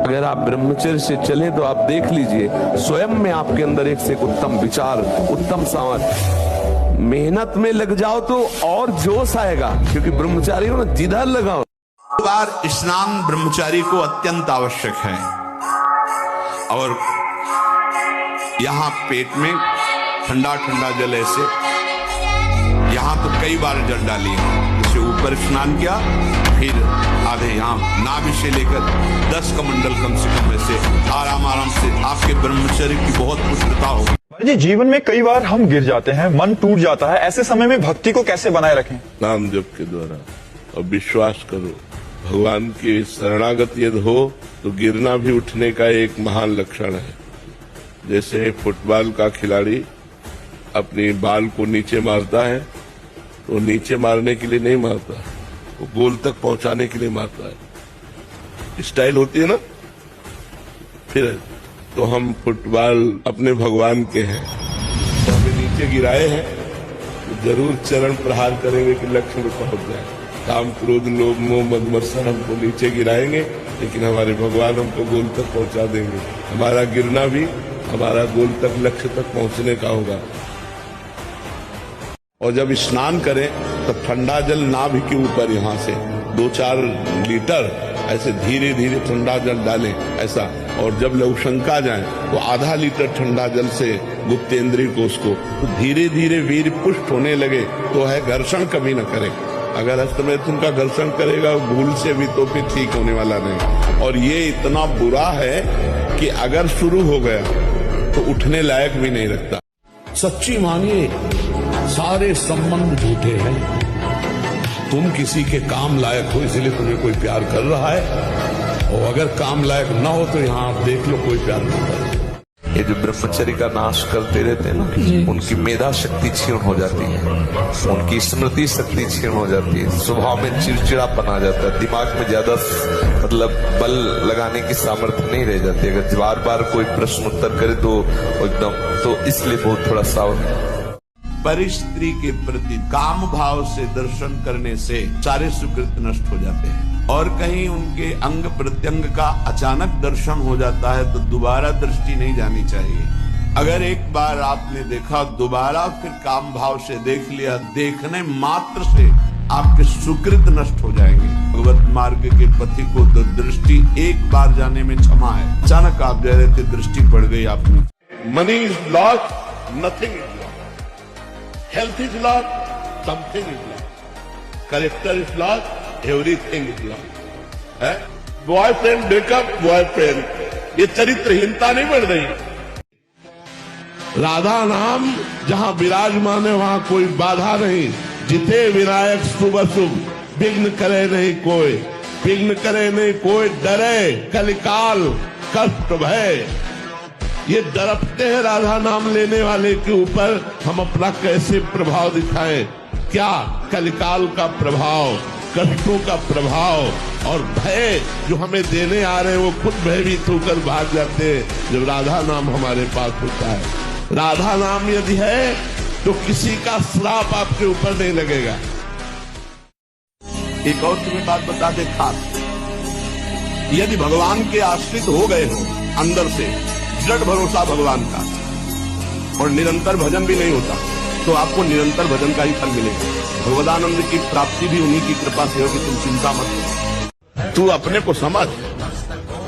अगर आप ब्रह्मचर्य से चले तो आप देख लीजिए स्वयं में आपके अंदर एक से एक उत्तम विचार, उत्तम सामर्थ्य। मेहनत में लग जाओ तो और जोश आएगा, क्योंकि ब्रह्मचारी हो ना, जिधर लगाओ। बार स्नान ब्रह्मचारी को अत्यंत आवश्यक है। और यहाँ पेट में ठंडा ठंडा जल ऐसे, यहाँ तो कई बार जल डाली, जैसे ऊपर स्नान किया, फिर आधे यहाँ नाभि से लेकर 10 कमंडल कम से कम ऐसे आराम आराम से आपके ब्रह्मचर्य की बहुत पुष्टता होगी। जी, जीवन में कई बार हम गिर जाते हैं, मन टूट जाता है, ऐसे समय में भक्ति को कैसे बनाए रखें? नाम जप के द्वारा, और विश्वास करो, भगवान की शरणागत यदि हो तो गिरना भी उठने का एक महान लक्षण है। जैसे फुटबॉल का खिलाड़ी अपनी बाल को नीचे मारता है, तो नीचे मारने के लिए नहीं मारता, वो गोल तक पहुंचाने के लिए मारता है। स्टाइल होती है ना। फिर तो हम फुटबॉल अपने भगवान के हैं, तो हमें नीचे गिराए हैं, तो जरूर चरण प्रहार करेंगे कि लक्ष्य में पहुंच जाए। काम, क्रोध, लोभ, मोह, मद, मत्सर हमको नीचे गिराएंगे, लेकिन हमारे भगवान हमको गोल तक पहुंचा देंगे। हमारा गिरना भी हमारा गोल तक, लक्ष्य तक पहुंचने का होगा। और जब स्नान करें तो ठंडा जल नाभि के ऊपर यहाँ से 2-4 लीटर ऐसे धीरे धीरे ठंडा जल डालें ऐसा। और जब लघुशंका जाए तो आधा लीटर ठंडा जल से गुप्तेंद्रिय को उसको तो धीरे धीरे वीर पुष्ट होने लगे तो है घर्षण कभी न करे। अगर हस्तमैथुन का घर्षण करेगा भूल से भी तो फिर ठीक होने वाला नहीं। और ये इतना बुरा है कि अगर शुरू हो गया तो उठने लायक भी नहीं रखता। सच्ची मानिए, सारे संबंध झूठे हैं। तुम किसी के काम लायक हो इसलिए तुम्हें कोई प्यार कर रहा है, और अगर काम लायक न हो तो यहाँ आप देख लो कोई प्यार नहीं कर रहा। ये जो ब्रह्मचर्य का नाश करते रहते हैं ना, उनकी मेधा शक्ति क्षीण हो जाती है, उनकी स्मृति शक्ति क्षीण हो जाती है, स्वभाव में चिड़चिड़ापन आ जाता है, दिमाग में ज्यादा मतलब बल लगाने की सामर्थ्य नहीं रह जाती। अगर बार बार कोई प्रश्न उत्तर करे तो एकदम, तो इसलिए बहुत थोड़ा सावधान। परिस्त्री के प्रति काम भाव से दर्शन करने से सारे सुकृत नष्ट हो जाते हैं। और कहीं उनके अंग प्रत्यंग का अचानक दर्शन हो जाता है तो दोबारा दृष्टि नहीं जानी चाहिए। अगर एक बार आपने देखा, दोबारा फिर काम भाव से देख लिया, देखने मात्र से आपके सुकृत नष्ट हो जाएंगे। भगवत मार्ग के पथि को तो दृष्टि एक बार जाने में क्षमा है। अचानक आप जा रहे थे, दृष्टि पड़ गई आपने। Money is lost, nothing is lost, health is lost, something is lost, character is lost, everything is lost. है बॉयफ्रेंड ब्रेकअप, बॉयफ्रेंड, ये चरित्रहीनता नहीं बढ़ रही। राधा नाम जहां विराजमान है वहां कोई बाधा नहीं। जिथे विनायक शुभ शुभ, विघ्न करे नहीं कोई, विघ्न करे नहीं कोई, डरे कलिकाल कष्ट भय। ये डरते हैं राधा नाम लेने वाले के ऊपर। हम अपना कैसे प्रभाव दिखाएं? क्या कलिकाल का प्रभाव, कष्टों का प्रभाव और भय जो हमें देने आ रहे हैं, वो खुद भयभीत होकर भाग जाते हैं जब राधा नाम हमारे पास होता है। राधा नाम यदि है तो किसी का श्राप आपके ऊपर नहीं लगेगा। एक और तुम्हें बात बता दे खास, यदि भगवान के आश्रित हो गए हो अंदर से, दृढ़ भरोसा भगवान का, और निरंतर भजन भी नहीं होता, तो आपको निरंतर भजन का ही फल मिलेगा। भगवदानंद की प्राप्ति भी उन्हीं की कृपा से होगी, तुम चिंता मत करो। तू अपने को समझ,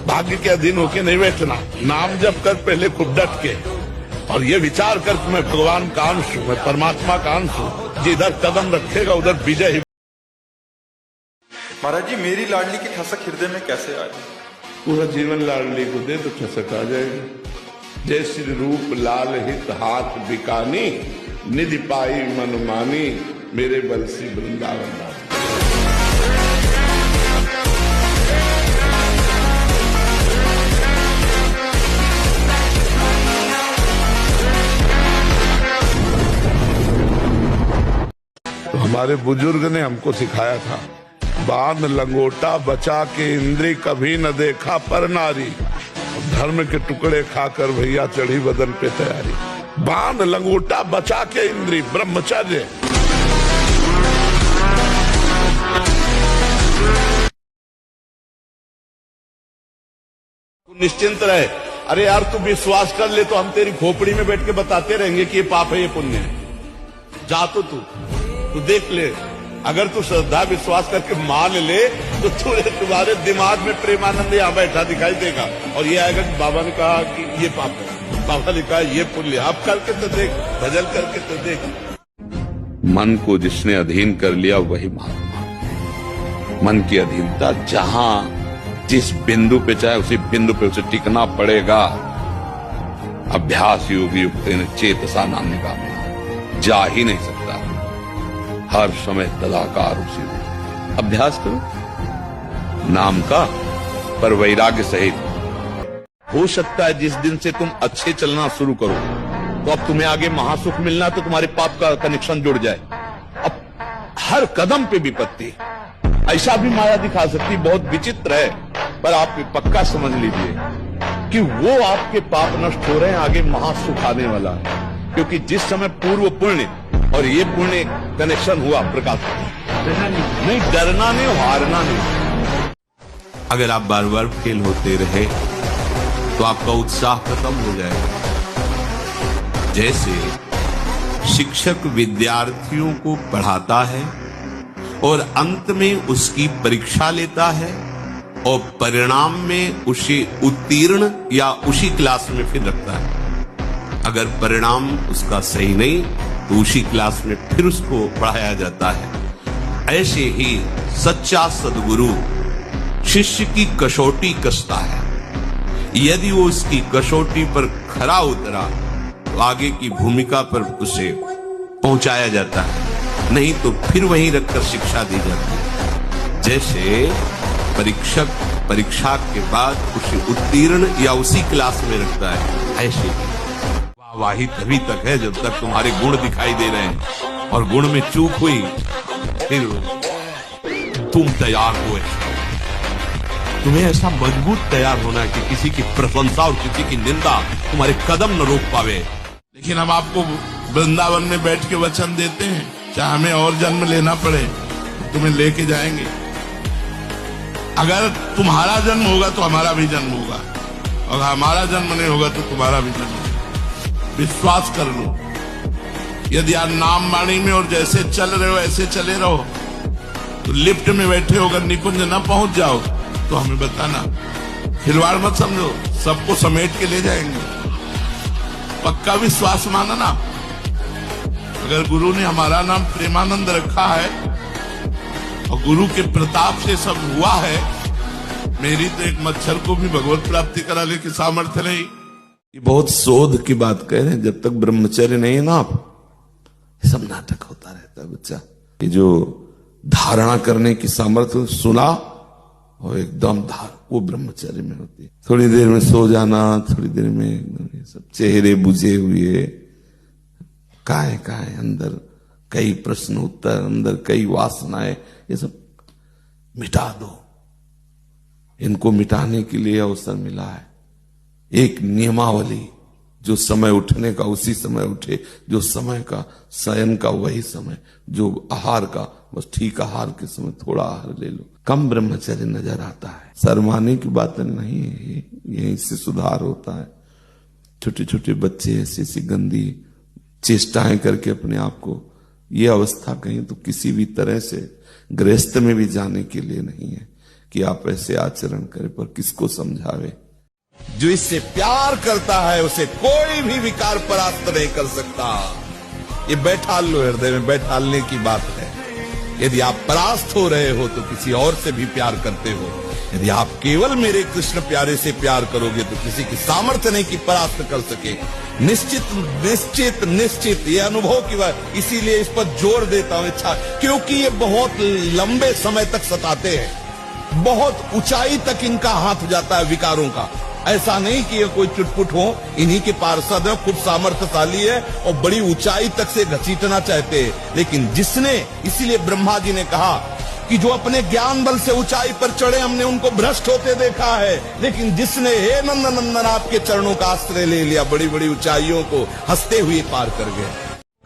भाग्य के अधीन होके नहीं बैठना। नाम जप कर पहले खूब डट के, और ये विचार कर कि मैं भगवान का अंश हूं, मैं परमात्मा का अंश हूं। जिधर कदम रखेगा उधर विजय ही। महाराज जी, मेरी लाडली की ठसक हृदय में कैसे आई? पूरा जीवन लाडली को दे तो ठसक आ जाएगी। जय श्री रूप लाल हित हाथ बिकानी, निधि पाई मन मानी, मेरे बंसी वृंदावन रानी। हमारे बुजुर्ग ने हमको सिखाया था, बांध लंगोटा बचा के इंद्री, कभी न देखा पर नारी। धर्म के टुकड़े खाकर भैया चढ़ी बदन पे तैयारी। बांध लंगोटा बचा के इंद्री, ब्रह्मचर्य। निश्चिंत रहे। अरे यार तू विश्वास कर ले तो हम तेरी खोपड़ी में बैठ के बताते रहेंगे कि ये पाप है ये पुण्य है। जा तो तू देख ले, अगर तू श्रद्धा विश्वास करके मान ले तो तुम्हारे दिमाग में प्रेमानंद यहाँ बैठा दिखाई देगा और ये आएगा कि बाबा ने कहा कि ये पाप है, बाबा ने कहा ये पुण्य। आप करके तो देख, भजन करके तो देख। मन को जिसने अधीन कर लिया वही महात्मा। मन की अधीनता जहां जिस बिंदु पे चाहे उसी बिंदु पे उसे टिकना पड़ेगा। अभ्यास योग युक्त चेतसा नान्यगा में जा ही नहीं सकता, हर समय तदाकार उसी में। अभ्यास करो नाम का, पर वैराग्य सहित। हो सकता है जिस दिन से तुम अच्छे चलना शुरू करो तो अब तुम्हें आगे महासुख मिलना तो तुम्हारे पाप का कनेक्शन जुड़ जाए। अब हर कदम पे विपत्ति, ऐसा भी माया दिखा सकती, बहुत विचित्र है, पर आप पक्का समझ लीजिए कि वो आपके पाप नष्ट हो रहे हैं, आगे महासुख आने वाला है। क्योंकि जिस समय पूर्व पुण्य और ये पुण्य कनेक्शन हुआ, प्रकाश नहीं, डरना नहीं, हारना नहीं। अगर आप बार बार फेल होते रहे तो आपका उत्साह खत्म हो जाएगा। जैसे शिक्षक विद्यार्थियों को पढ़ाता है और अंत में उसकी परीक्षा लेता है और परिणाम में उसे उत्तीर्ण या उसी क्लास में फिर रखता है। अगर परिणाम उसका सही नहीं तो उसी क्लास में फिर उसको पढ़ाया जाता है। ऐसे ही सच्चा सद्गुरु शिष्य की कसौटी कसता है। यदि वो उसकी कसौटी पर खरा उतरा तो आगे की भूमिका पर उसे पहुंचाया जाता है, नहीं तो फिर वहीं रखकर शिक्षा दी जाती है। जैसे परीक्षक परीक्षा के बाद उसे उत्तीर्ण या उसी क्लास में रखता है, ऐसे वाही तभी तक है जब तक तुम्हारे गुण दिखाई दे रहे हैं, और गुण में चूक हुई फिर तुम तैयार हुए। तुम्हें ऐसा मजबूत तैयार होना कि किसी की प्रशंसा और किसी की निंदा तुम्हारे कदम न रोक पावे। लेकिन हम आपको वृंदावन में बैठ के वचन देते हैं, चाहे हमें और जन्म लेना पड़े तुम्हें लेके जाएंगे। अगर तुम्हारा जन्म होगा तो हमारा भी जन्म होगा, और हमारा जन्म नहीं होगा तो तुम्हारा भी जन्म होगा। विश्वास कर लो। यदि आप नाम वाणी में और जैसे चल रहे हो ऐसे चले रहो तो लिफ्ट में बैठे हो, अगर निकुंज न पहुंच जाओ तो हमें बताना। खिलवाड़ मत समझो, सबको समेट के ले जाएंगे। पक्का विश्वास माना ना। अगर गुरु ने हमारा नाम प्रेमानंद रखा है और गुरु के प्रताप से सब हुआ है, मेरी तो एक मच्छर को भी भगवत प्राप्ति कराने की सामर्थ्य नहीं। ये बहुत शोध की बात कह रहे हैं। जब तक ब्रह्मचर्य नहीं है ना, आप सब नाटक होता रहता है बच्चा। ये जो धारणा करने की सामर्थ्य सुना और एकदम वो ब्रह्मचर्य में होती है। थोड़ी देर में सो जाना, थोड़ी देर में एकदम ये सब चेहरे बुझे हुए, काहे अंदर कई प्रश्न उत्तर, अंदर कई वासनाएं, ये सब मिटा दो। इनको मिटाने के लिए अवसर मिला है। एक नियमावली, जो समय उठने का उसी समय उठे, जो समय का शयन का वही समय, जो आहार का बस ठीक आहार के समय थोड़ा आहार ले लो। कम ब्रह्मचर्य नजर आता है। शर्माने की बात नहीं है, यहीं से सुधार होता है। छोटे छोटे बच्चे ऐसी ऐसी गंदी चेष्टाएं करके अपने आप को, ये अवस्था कहीं तो किसी भी तरह से गृहस्थ में भी जाने के लिए नहीं है कि आप ऐसे आचरण करें, पर किसको समझावे। जो इससे प्यार करता है उसे कोई भी विकार परास्त नहीं कर सकता। ये बैठाल लो, हृदय में बैठालने की बात है। यदि आप परास्त हो रहे हो तो किसी और से भी प्यार करते हो। यदि आप केवल मेरे कृष्ण प्यारे से प्यार करोगे तो किसी की सामर्थ्य नहीं कि परास्त कर सके। निश्चित निश्चित निश्चित ये अनुभव की बात, इसीलिए इस पर जोर देता हूं इच्छा, क्योंकि ये बहुत लंबे समय तक सताते हैं। बहुत ऊंचाई तक इनका हाथ जाता है विकारों का। ऐसा नहीं कि ये कोई चुटपुट हो, इन्हीं के पार्षद है, खुद सामर्थ्यशाली है और बड़ी ऊंचाई तक से घसीटना चाहते हैं। लेकिन जिसने, इसीलिए ब्रह्मा जी ने कहा कि जो अपने ज्ञान बल से ऊंचाई पर चढ़े हमने उनको भ्रष्ट होते देखा है, लेकिन जिसने हे नंदन नंदन आपके चरणों का आश्रय ले लिया, बड़ी बड़ी ऊंचाइयों को हंसते हुए पार कर गए।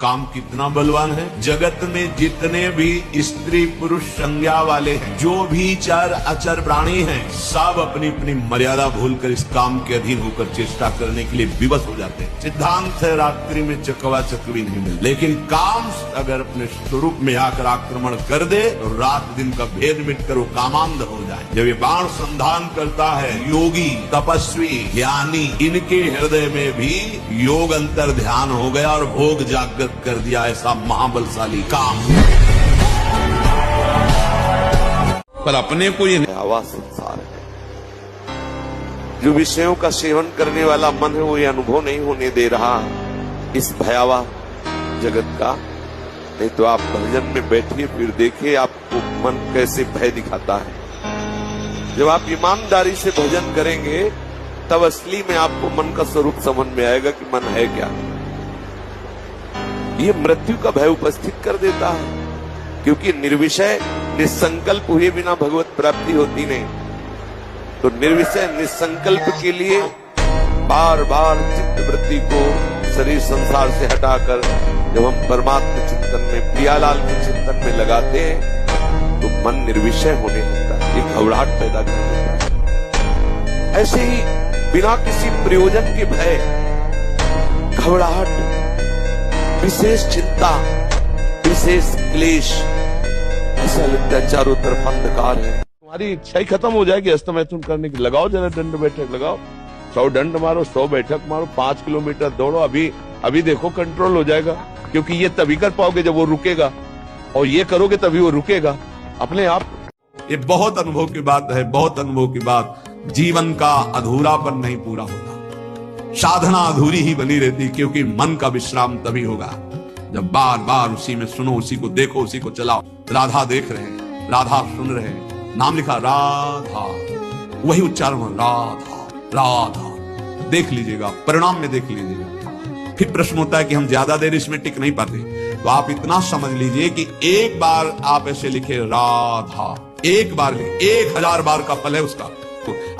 काम कितना बलवान है। जगत में जितने भी स्त्री पुरुष संज्ञा वाले हैं, जो भी चर अचर प्राणी हैं, सब अपनी अपनी मर्यादा भूलकर इस काम के अधीन होकर चेष्टा करने के लिए विवश हो जाते हैं। सिद्धांत है रात्रि में चकवा चकवी नहीं मिलती, लेकिन काम अगर अपने स्वरूप में आकर आक्रमण कर दे तो रात दिन का भेद मिटकर वो कामांध हो जाए। जब ये बाण संधान करता है, योगी तपस्वी ज्ञानी, इनके हृदय में भी योग अंतर ध्यान हो गया और भोग जागृत कर दिया ऐसा महाबलशाली काम। पर अपने को ये भयावह संसार है। जो विषयों का सेवन करने वाला मन है वो ये अनुभव नहीं होने दे रहा इस भयावह जगत का। नहीं तो आप भजन में बैठिए, फिर देखिए आपको मन कैसे भय दिखाता है। जब आप ईमानदारी से भजन करेंगे तब असली में आपको मन का स्वरूप समझ में आएगा कि मन है क्या। ये मृत्यु का भय उपस्थित कर देता है, क्योंकि निर्विषय निसंकल्प हुए बिना भगवत प्राप्ति होती नहीं। तो निर्विषय निसंकल्प के लिए बार बार चित्त वृत्ति को शरीर संसार से हटाकर जब हम परमात्मा चिंतन में, प्रियालाल के चिंतन में लगाते हैं तो मन निर्विषय होने लगता है, एक घबराहट पैदा कर देता है। ऐसे ही बिना किसी प्रयोजन के भय, घबराहट, विशेष चिंता, विशेष क्लेश, ऐसा लगता है चारों तरफ अंधकार है। तुम्हारी इच्छा ही खत्म हो जाएगी अस्तमैथुन करने की। लगाओ जरा दंड बैठक लगाओ, 100 दंड मारो, 100 बैठक मारो, 5 किलोमीटर दौड़ो। अभी देखो कंट्रोल हो जाएगा, क्योंकि ये तभी कर पाओगे जब वो रुकेगा, और ये करोगे तभी वो रुकेगा अपने आप। ये बहुत अनुभव की बात है, बहुत अनुभव की बात। जीवन का अधूरापन नहीं पूरा होता, साधना अधूरी ही बनी रहती, क्योंकि मन का विश्राम तभी होगा जब बार बार उसी में सुनो, उसी को देखो, उसी को चलाओ। राधा देख रहे हैं, राधा सुन रहे हैं, नाम लिखा राधा, वही उच्चारण हो, राधा राधा। देख लीजिएगा, परिणाम में देख लीजिएगा। फिर प्रश्न होता है कि हम ज्यादा देर इसमें टिक नहीं पाते, तो आप इतना समझ लीजिए कि एक बार आप ऐसे लिखे राधा, एक बार लिखे, 1000 बार का फल है उसका।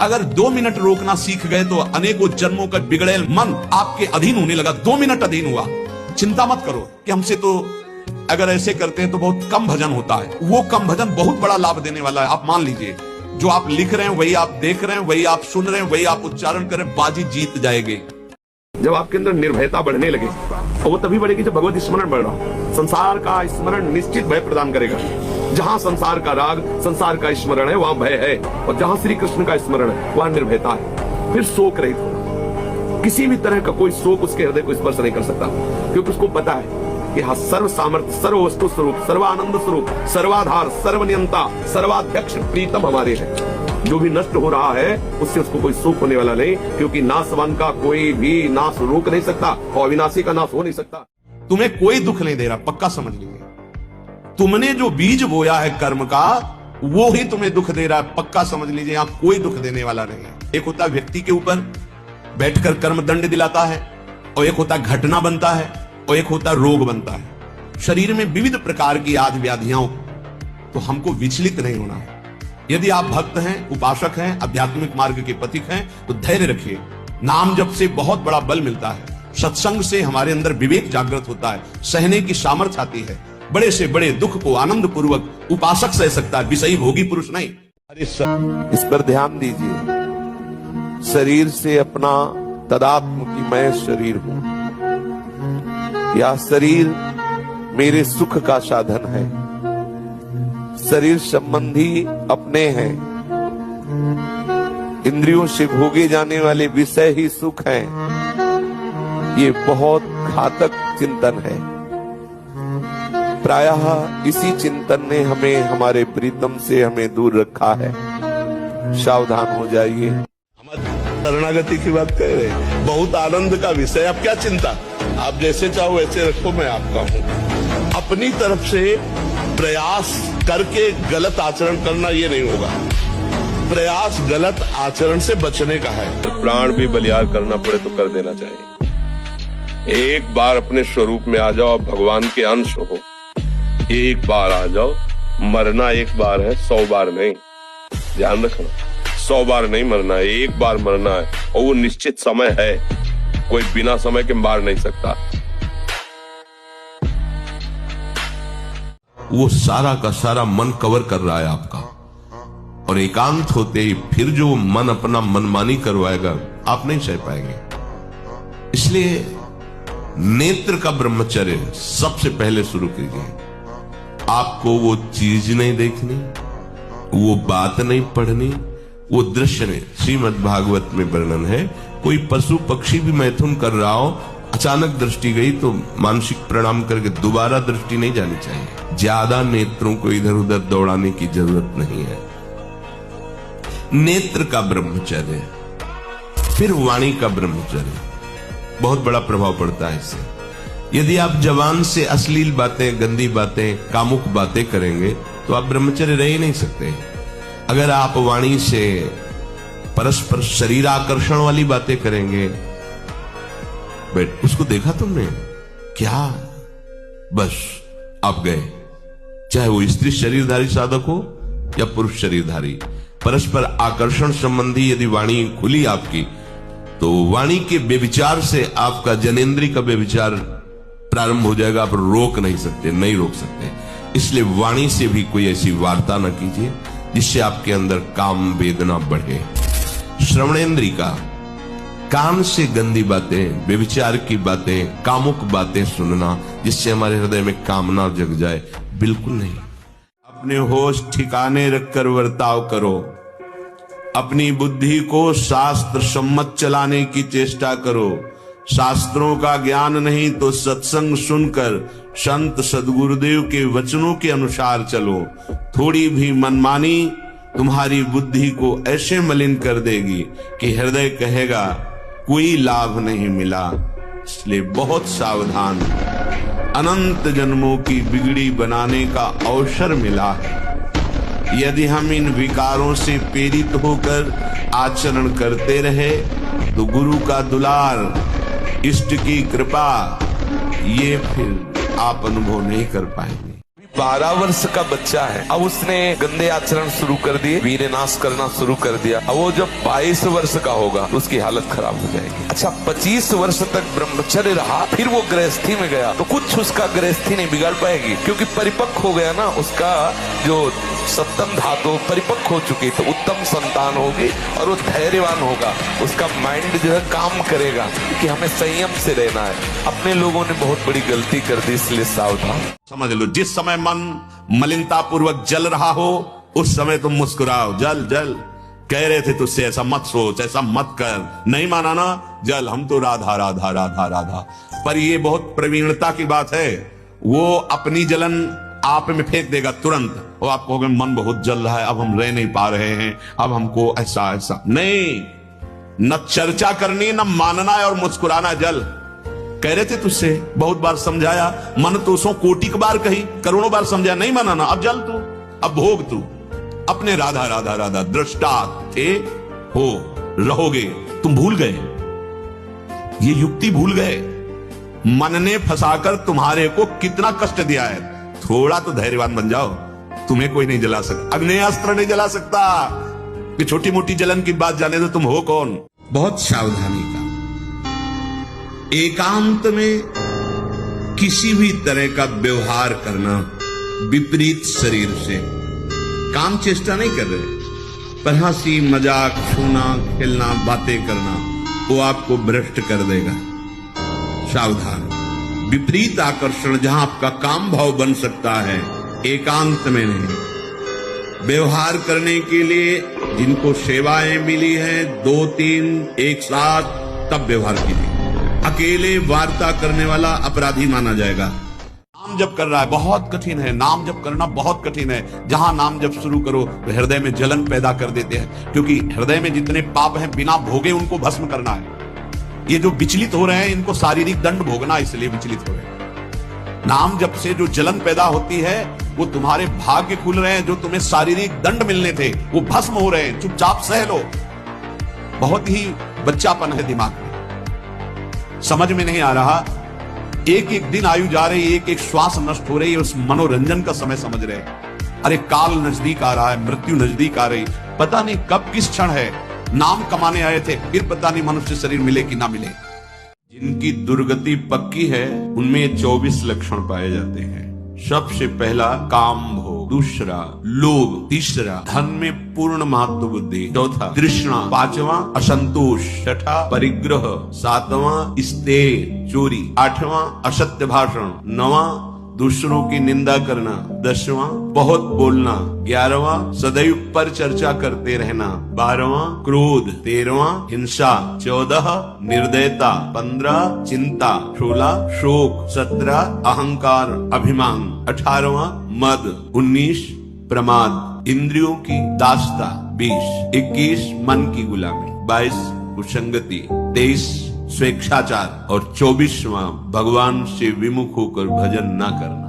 अगर 2 मिनट रोकना सीख गए तो अनेकों जन्मों का बिगड़ेल मन आपके अधीन होने लगा। 2 मिनट अधीन हुआ, चिंता मत करो कि हमसे तो अगर ऐसे करते हैं तो बहुत कम भजन होता है। वो कम भजन बहुत बड़ा लाभ देने वाला है। आप मान लीजिए, जो आप लिख रहे हैं, वही आप देख रहे हैं, वही आप सुन रहे हैं, वही आप उच्चारण करें, बाजी जीत जाएगी। जब आपके अंदर निर्भयता बढ़ने लगे, और वो तभी बढ़ेगी जब भगवत स्मरण बढ़ रहा हो। संसार का स्मरण निश्चित भय प्रदान करेगा। जहां संसार का राग, संसार का स्मरण है, वहां भय है, और जहां श्री कृष्ण का स्मरण है वहां निर्भयता है। फिर शोक रहित होगा, किसी भी तरह का कोई शोक उसके हृदय को स्पर्श नहीं कर सकता, क्योंकि उसको पता है कि हाँ, सर्व सामर्थ्य, सर्व वस्तु स्वरूप, सर्वानंद स्वरूप, सर्वाधार, सर्वनियंता, सर्वाध्यक्ष प्रीतम हमारे हैं। जो भी नष्ट हो रहा है उससे उसको कोई सुख होने वाला नहीं, क्योंकि नाशवान का कोई भी नाश रोक नहीं सकता और अविनाशी का नाश हो नहीं सकता। तुम्हें कोई दुख नहीं दे रहा, पक्का समझ लीजिए। तुमने जो बीज बोया है कर्म का, वो ही तुम्हें दुख दे रहा है, पक्का समझ लीजिए। यहां कोई दुख देने वाला नहीं है। एक होता है व्यक्ति के ऊपर बैठकर कर्म दंड दिलाता है, और एक होता है घटना बनता है, और एक होता है रोग बनता है। शरीर में विविध प्रकार की आदि व्याधियां, तो हमको विचलित नहीं होना है। यदि आप भक्त हैं, उपासक हैं, आध्यात्मिक मार्ग के पथिक हैं, तो धैर्य रखिए। नाम जप से बहुत बड़ा बल मिलता है। सत्संग से हमारे अंदर विवेक जागृत होता है, सहने की सामर्थ्य आती है। बड़े से बड़े दुख को आनंद पूर्वक उपासक सह सकता है, विषयी भोगी पुरुष नहीं। इस पर ध्यान दीजिए। शरीर से अपना तदात्म की मैं शरीर हूं, या शरीर मेरे सुख का साधन है। शरीर संबंधी अपने हैं, इंद्रियों से भोगे जाने वाले विषय ही सुख हैं। ये बहुत घातक चिंतन है। प्रायः इसी चिंतन ने हमें हमारे प्रीतम से हमें दूर रखा है। सावधान हो जाइए। शरणागति की बात कह रहे, बहुत आनंद का विषय। अब क्या चिंता, आप जैसे चाहो वैसे रखो, मैं आपका हूं। अपनी तरफ से प्रयास करके गलत आचरण करना ये नहीं होगा। प्रयास गलत आचरण से बचने का है। प्राण भी बलियार करना पड़े तो कर देना चाहिए। एक बार अपने स्वरूप में आ जाओ, भगवान के अंश हो। एक बार आ जाओ, मरना एक बार है, 100 बार नहीं। ध्यान रखना, 100 बार नहीं मरना है, एक बार मरना है, और वो निश्चित समय है। कोई बिना समय के मार नहीं सकता। वो सारा का सारा मन कवर कर रहा है आपका, और एकांत होते ही फिर जो मन अपना मनमानी करवाएगा आप नहीं सह पाएंगे। इसलिए नेत्र का ब्रह्मचर्य सबसे पहले शुरू कीजिए। आपको वो चीज नहीं देखनी, वो बात नहीं पढ़नी, वो दृश्य नहीं। श्रीमद् भागवत में वर्णन है, कोई पशु पक्षी भी मैथुन कर रहा हो, अचानक दृष्टि गई तो मानसिक प्रणाम करके दोबारा दृष्टि नहीं जानी चाहिए। ज्यादा नेत्रों को इधर उधर दौड़ाने की जरूरत नहीं है। नेत्र का ब्रह्मचर्य, फिर वाणी का ब्रह्मचर्य, बहुत बड़ा प्रभाव पड़ता है इससे। यदि आप जबान से अश्लील बातें, गंदी बातें, कामुक बातें करेंगे तो आप ब्रह्मचर्य रह ही नहीं सकते। अगर आप वाणी से परस्पर शरीर आकर्षण वाली बातें करेंगे, बेट उसको देखा तुमने क्या, बस आप गए। चाहे वो स्त्री शरीरधारी साधक हो या पुरुष शरीरधारी, परस्पर आकर्षण संबंधी यदि वाणी खुली आपकी, तो वाणी के व्यभिचार से आपका जनेंद्री का व्यभिचार प्रारंभ हो जाएगा। आप रोक नहीं सकते, नहीं रोक सकते। इसलिए वाणी से भी कोई ऐसी वार्ता न कीजिए जिससे आपके अंदर काम वेदना बढ़े। श्रवणेंद्री का, कान से गंदी बातें, व्यभिचार की बातें, कामुक बातें सुनना जिससे हमारे हृदय में कामना जग जाए, बिल्कुल नहीं। अपने होश ठिकाने रखकर वर्ताव करो। अपनी बुद्धि को शास्त्र सम्मत चलाने की चेष्टा करो। शास्त्रों का ज्ञान नहीं तो सत्संग सुनकर संत सदगुरुदेव के वचनों के अनुसार चलो। थोड़ी भी मनमानी तुम्हारी बुद्धि को ऐसे मलिन कर देगी कि हृदय कहेगा कोई लाभ नहीं मिला। इसलिए बहुत सावधान। अनंत जन्मों की बिगड़ी बनाने का अवसर मिला है। यदि हम इन विकारों से प्रेरित होकर आचरण करते रहे तो गुरु का दुलार, इष्ट की कृपा, ये फिर आप अनुभव नहीं कर पाएंगे। 12 वर्ष का बच्चा है, अब उसने गंदे आचरण शुरू कर दिए, वीरनाश करना शुरू कर दिया। अब वो जब 22 वर्ष का होगा तो उसकी हालत खराब हो जाएगी। अच्छा, 25 वर्ष तक ब्रह्मचर्य रहा, फिर वो गृहस्थी में गया तो कुछ उसका गृहस्थी नहीं बिगाड़ पाएगी, क्योंकि परिपक्व हो गया ना, उसका जो सप्तम धातु परिपक्व हो चुकी, तो उत्तम संतान होगी और वो धैर्यवान होगा। उसका माइंड जो है काम करेगा कि हमें संयम से रहना है। अपने लोगों ने बहुत बड़ी गलती कर दी, इसलिए सावधान। समझ लो, जिस समय मन मलिनता पूर्वक जल रहा हो उस समय तुम मुस्कुराओ। जल जल, कह रहे थे तुझसे ऐसा मत सोच, ऐसा मत कर, नहीं माना ना, जल, हम तो राधा राधा राधा राधा। पर ये बहुत प्रवीणता की बात है। वो अपनी जलन आप में फेंक देगा तुरंत, और आप कहोगे मन बहुत जल रहा है, अब हम रह नहीं पा रहे हैं, अब हमको ऐसा ऐसा नहीं। न चर्चा करनी, न मानना है और मुस्कुराना। जल, कह रहे थे तुझसे, बहुत बार समझाया, मन तो सो कोटि बार कही, करोड़ों बार समझाया, नहीं माना ना, अब जल तू, अब भोग तू। अपने राधा राधा राधा दृष्टा थे, हो, रहोगे। तुम भूल गए, ये युक्ति भूल गए। मन ने फंसाकर तुम्हारे को कितना कष्ट दिया है। थोड़ा तो धैर्यवान बन जाओ, तुम्हें कोई नहीं जला सकता, अग्नेयास्त्र नहीं जला सकता। कि छोटी मोटी जलन की बात जाने दो, तुम हो कौन। बहुत सावधानी का। एकांत में किसी भी तरह का व्यवहार करना विपरीत शरीर से, काम चेष्टा नहीं कर रहे, पर हंसी मजाक, छूना, खेलना, बातें करना, वो आपको भ्रष्ट कर देगा। सावधान। विपरीत आकर्षण जहां आपका काम भाव बन सकता है, एकांत में नहीं। व्यवहार करने के लिए जिनको सेवाएं मिली हैं 2-3 एक साथ, तब व्यवहार कीजिए। अकेले वार्ता करने वाला अपराधी माना जाएगा। नाम जप कर रहा है, बहुत कठिन है। नाम जप करना बहुत कठिन है। जहां नाम जप शुरू करो तो हृदय में जलन पैदा कर देते हैं, क्योंकि हृदय में जितने पाप हैं बिना भोगे उनको भस्म करना है। ये जो विचलित हो रहे हैं इनको शारीरिक दंड भोगना, इसलिए विचलित हो रहे हैं। नाम जप से जो जलन पैदा होती है वो तुम्हारे भाग्य खुल रहे हैं, जो तुम्हें शारीरिक दंड मिलने थे वो भस्म हो रहे हैं। चुपचाप सह लो। बहुत ही बच्चापन है दिमाग में, समझ में नहीं आ रहा। एक एक दिन आयु जा रही, एक एक श्वास नष्ट हो रही है, उस मनोरंजन का समय समझ रहे हैं। अरे काल नजदीक आ रहा है, मृत्यु नजदीक आ रही, पता नहीं कब किस क्षण है। नाम कमाने आए थे, फिर पता नहीं मनुष्य शरीर मिले कि ना मिले। जिनकी दुर्गति पक्की है उनमें 24 लक्षण पाए जाते हैं। सबसे पहला काम भोग, दूसरा लोभ, तीसरा धन में पूर्ण महत्व बुद्धि, चौथा तृष्णा, पांचवा असंतोष, छठा परिग्रह, सातवां स्तेय चोरी, आठवां असत्य भाषण, नवां दूसरों की निंदा करना, 10वां बहुत बोलना, 11वां सदैव पर चर्चा करते रहना, 12वां क्रोध, 13वां हिंसा, 14 निर्दयता, 15 चिंता, 16 शोक, 17 अहंकार अभिमान, 18वां मद, 19 प्रमाद, इंद्रियों की दासता, 20 21 मन की गुलामी, 22 कुसंगति, 23 स्वेच्छाचार और 24वां भगवान से विमुख होकर भजन न करना।